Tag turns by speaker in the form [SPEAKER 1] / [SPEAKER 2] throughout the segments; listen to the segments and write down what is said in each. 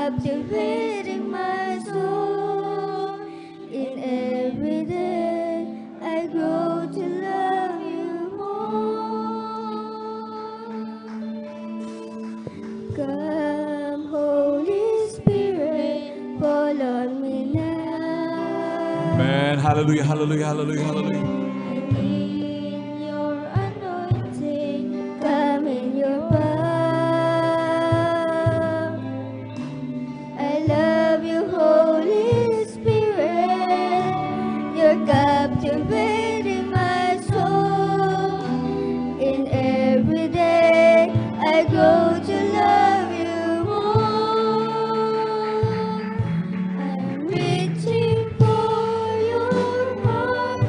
[SPEAKER 1] captivating my soul. In every day I grow to love you more. Come, Holy Spirit, fall on me now.
[SPEAKER 2] Amen. Hallelujah, hallelujah, hallelujah, hallelujah.
[SPEAKER 1] I need your anointing, come in your power. I love you, Holy Spirit, you're captivating my soul. In every day I grow to love you more. I'm reaching for your heart,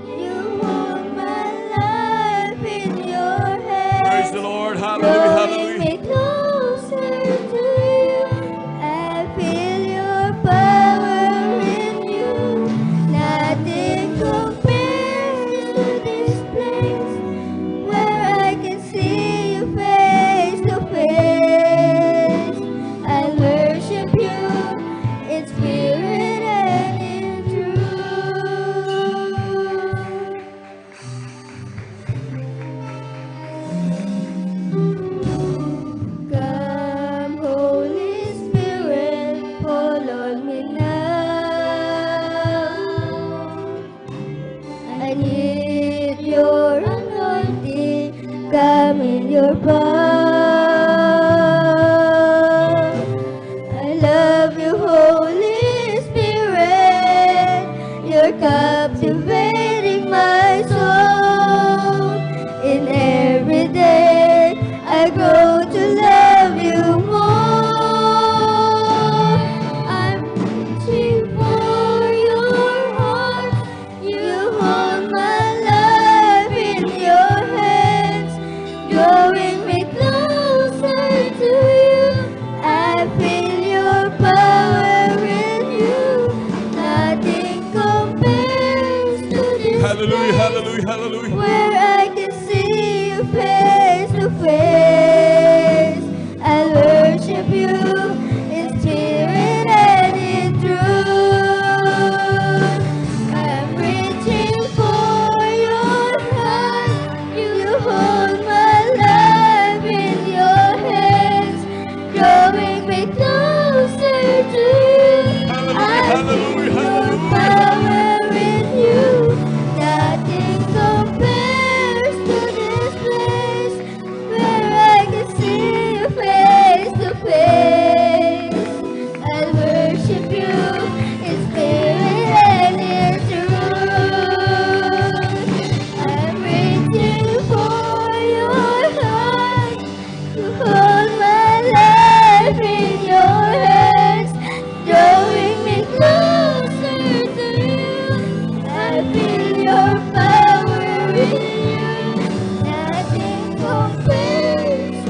[SPEAKER 1] you hold my life in your hands.
[SPEAKER 2] Praise the Lord. Hallelujah,
[SPEAKER 1] Drawing
[SPEAKER 2] hallelujah.
[SPEAKER 1] me closer to you, I feel your power in you. Nothing compares to this place where I can see you face to face. I worship you in spirit and in truth. Come, Holy Spirit, fall on me now. I need your anointing, come in your power. I love you, Holy Spirit, you're captivating my soul. In every day I grow to love you more. I'm reaching for your heart, you hold my life in your hands, drawing me closer to you. I feel your power in you. Nothing compares to this
[SPEAKER 2] Hallelujah,
[SPEAKER 1] place
[SPEAKER 2] hallelujah, hallelujah.
[SPEAKER 1] where I can see you face to face. I worship you in spirit and in truth. I'm reaching for your heart, you hold my life in your hands, drawing me closer to you. I feel your power in you. Nothing compares to this place where I can see you face to face. I worship you in spirit and in truth. I'm reaching for your heart, you hold my life in your hands, drawing me closer to you. I feel your power in you. Nothing compares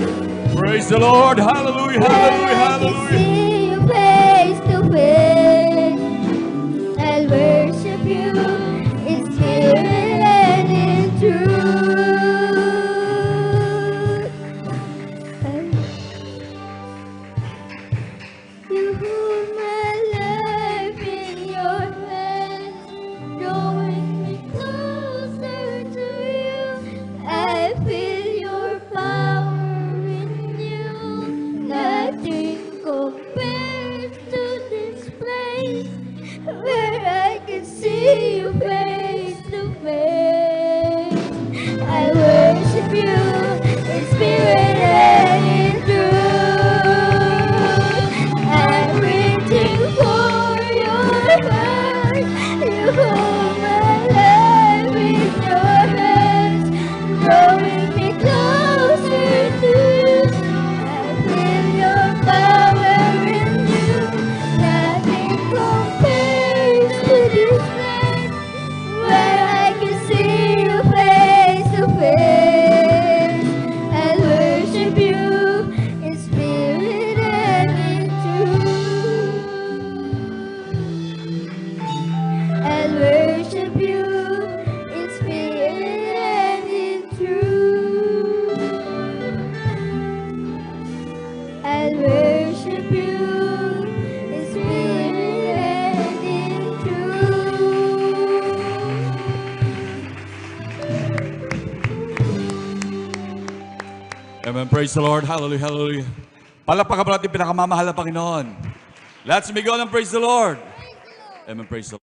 [SPEAKER 2] Praise the Lord. Hallelujah,
[SPEAKER 1] where
[SPEAKER 2] hallelujah,
[SPEAKER 1] I can
[SPEAKER 2] hallelujah.
[SPEAKER 1] see you face to face. I'll worship you in spirit and in truth. You hold my life in your hands, drawing me closer to you. I feel your power in you. Nothing compares
[SPEAKER 2] Praise the Lord. Hallelujah, hallelujah. Palakpakan po natin pinakamamahal na Panginoon. Let's be going and praise the Lord. Amen. Praise the Lord.